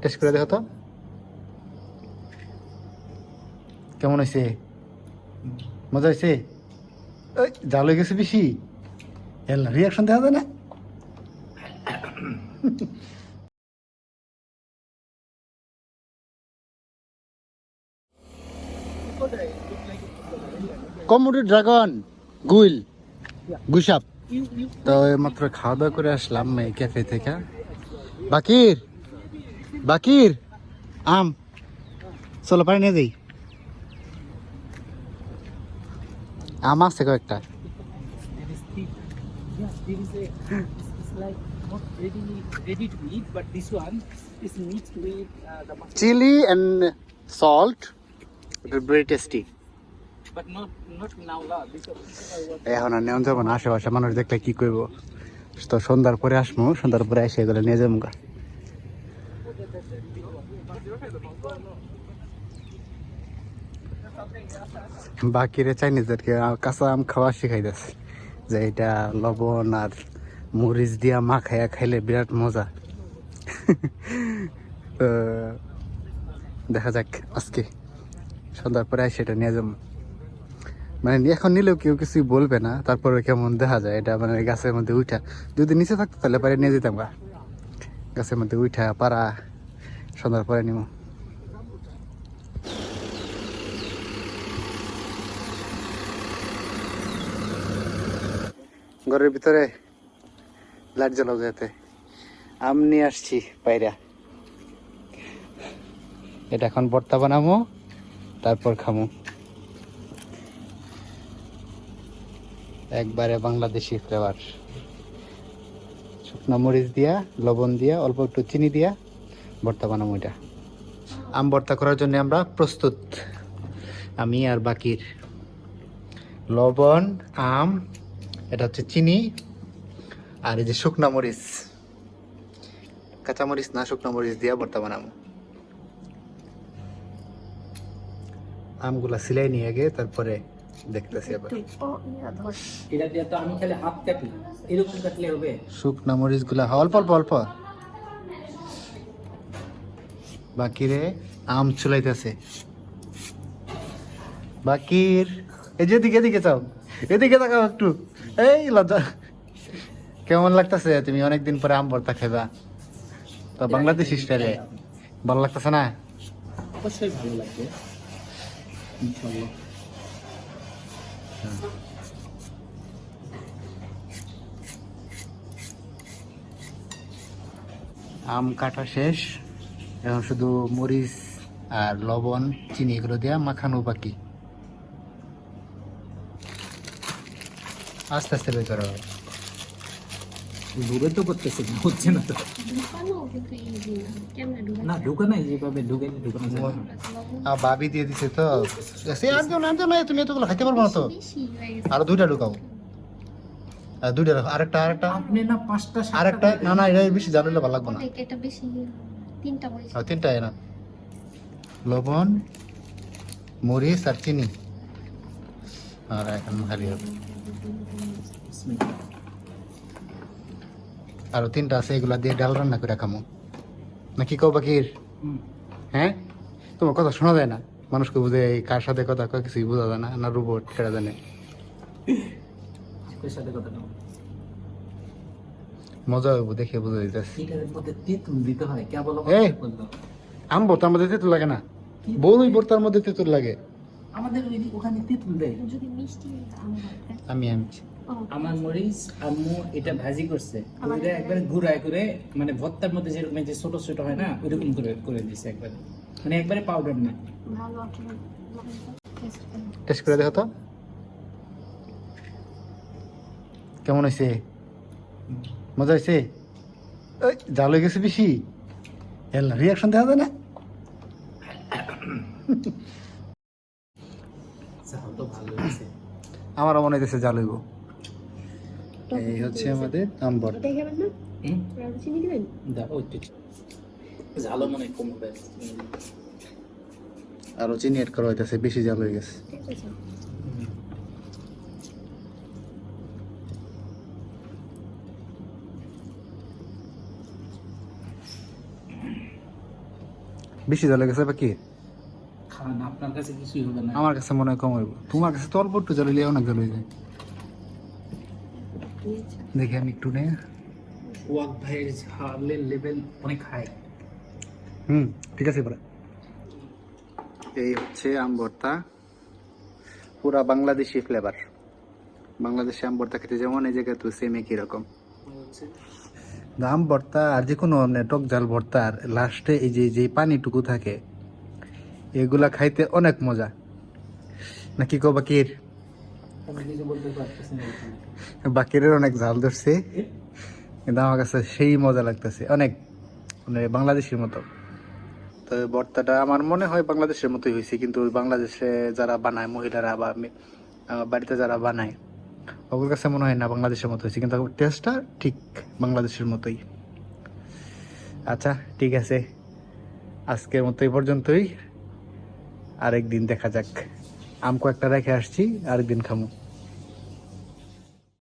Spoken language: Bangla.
টেস্ট করে দেখো তো কেমন হয়েছে। মজা হয়েছে? ওই জাল হয়ে গেছে বেশি, রিয়াকশন দেখা যায় না। কমোডো ড্রাগন গুইল গুইসাপ। তো মাত্র খাওয়া দাওয়া করে আসলাম এই ক্যাফে থেকে। বাকির বাকির আম, চলো পারে নিয়ে যাই। আম আছে কয়েকটা। Chilli and salt, very tasty. এখন আর নেওয়া যাবো না, আশেপাশে মানুষ দেখলে কি করবো। তো সন্ধ্যার পরে আসবো, সন্ধ্যার পরে এসে এগুলো নিয়ে যাবো। বাকিরে চাইনিজদেরকে কাঁচা আম খাওয়া শিখাইতেছে যে এটা লবণ আর মরিচ দিয়া মাখাইয়া খাইলে বিরাট মজা। তো দেখা যাক আজকে সন্ধ্যার পরে সেটা নিয়ে যাবো। মানে এখন নিলেও কেউ কিছুই বলবে না, তারপরে কেমন দেখা যায় এটা, মানে গাছের মধ্যে উঠা যদি নিচে থাকতো তাহলে পরে নিয়ে যেতাম। গাছের মধ্যে উঠা পারা সন্ধ্যার পরে নিব। ঘরের ভিতরে লাইট জ্বালাও যাতে। আম নিয়ে আসছি পায়রা, এটা এখন ভর্তা বানাবো, তারপর খামো। একবারে বাংলাদেশি ফ্লেভার, শুকনো মরিচ দিয়া লবণ দিয়া অল্প একটু চিনি দিয়া ভর্তা বানাবো। এটা আম ভর্তা করার জন্য আমরা প্রস্তুত। আমি আর বাকির লবণ, আম, এটা হচ্ছে চিনি, আর এই যে শুকনো মরিচ, কাঁচামরিচ না শুকনো মরিচ দিয়া ভর্তা বানাবো। আমগুলা সিলাই নিয়ে আগে, তারপরে দেখতেছি আবার। এটা দিয়ে তো আমি খালি হাফ কাটি, এরকম কাটলে হবে। শুকনো মরিচ গুলা অল্প অল্প অল্প। বাকিরে আম চুলাইতেছে। বাকির এই যে এদিকে এদিকে চাও, এদিকে তাকাও একটু। এই লজ্জা, কেমন লাগতেছে? তুমি অনেকদিন পরে আম ভর্তা খাইবা, তো বাংলাদেশি স্টাইলে। ভালো লাগতেছে না? অবশ্যই ভালো লাগবে ইনশাআল্লাহ। আম কাটা শেষ, এখন শুধু মরিচ আর লবণ চিনি এগুলো দেওয়া মাখানো বাকি। আস্তে আস্তে বের করা হবে। ডুবে তো করতেছে না, হচ্ছে না তো। না ঢুকানো যেভাবে ঢুকাইলে ঢুকানো যায় না। ভাবি দিয়ে দিছে তো। সে আনতো না, তুমি এতগুলো খাইতে পারবো না তো। আরো দুইটা ঢুকাও, দুইটা রাখো। আরেকটা আরেকটা আপনি না পাঁচটা আরেকটা না না, এটা বেশি জাল হলে ভালো লাগবে না। এটা বেশি, তিনটা মরিচ। তিনটা না, লবণ মরিচ আর চিনি, আর এখন খালি হবে। আরো তিনটা আছে, এগুলা দিয়ে ডাল রান্না করে খামো নাকি কও বাকির? হ্যাঁ, তোমার কথা শোনা যায় না, মানুষকে বুঝে কার সাথে কথা কয় কিছুই বোঝা যায় না, না রোবট সেটা জানে। আপনার সাথে কথা না, মজা হইব দেখে বুঝে দিতেছি। এটার মধ্যে তেঁতুল দিতে হয় কেবল। এই আম ভর্তার মধ্যে তেঁতুল লাগে না, বউই ভর্তার মধ্যে তেঁতুল লাগে। আমাদের ওখানে তেঁতুল দেয়। যদি মিষ্টি আমি আমার মরিচ আম্মু এটা ভাজি করছে, ওইটা একবারে গুঁড়ায় করে, মানে ভর্তার মধ্যে যেরকম যে ছোট ছোট হয় না, ওইরকম করে করে দিছে একবারে, মানে একবারে পাউডার না। ভালো টেস্ট করে দেখো তো কেমন হয়েছে। মজা হয়েছে? ওই জাল হয়ে গেছে বেশি, রিয়াকশন দেখা যায় না। তো ভালো হয়েছে, আমারও মনে হইতেছে জাল হইব। এই হচ্ছে আমাদের আম ভর্তা। দেখাবেন না? চিনি দিবেন? দাও একটু ঝালও মনে কম হবে। আরো চিনি এড করা হইতেছে, বেশি জাল হয়ে গেছে। ঠিক আছে। বেশি জল গেছে বা কি? খান, আপনার কাছে কিছুই হবে না। আমার কাছে মনে হয় কম হইব, তোমার কাছে তো অল্প একটু জল হইলে অনেক জল হয়ে যায়। দেখি আমি একটু নেই। ওয়াক ভাইয়ের ঝালের লেভেল অনেক হাই। ঠিক আছে পরে। এই হচ্ছে আম ভর্তা, পুরা বাংলাদেশি ফ্লেভার। বাংলাদেশি আম ভর্তা খেতে যেমন এই জায়গায় তো সেম একই রকম। আম ভর্তা আর যে কোনো টক ঝাল ভর্তার লাস্টে এই যে পানিটুকু থাকে, এগুলা খাইতে অনেক মজা, নাকি কো বাকির? আমি কিছু বলতে পারতেছি না এখানে। বাকিরের অনেক ঝাল ধরছে, কিন্তু আমার কাছে সেই মজা লাগতেছে অনেক, মানে বাংলাদেশের মতো। তো ভর্তাটা আমার মনে হয় বাংলাদেশের মতোই হয়েছে, কিন্তু বাংলাদেশে যারা বানায় মহিলারা বা বাড়িতে যারা বানায় ওগুলোর কাছে মনে হয় না বাংলাদেশের মতো হয়েছে, কিন্তু টেস্টটা ঠিক বাংলাদেশের মতোই। আচ্ছা ঠিক আছে, আজকের মতো এই পর্যন্তই, আরেকদিন দেখা যাক। আম কয়েকটা রেখে আসছি, আরেকদিন খামো।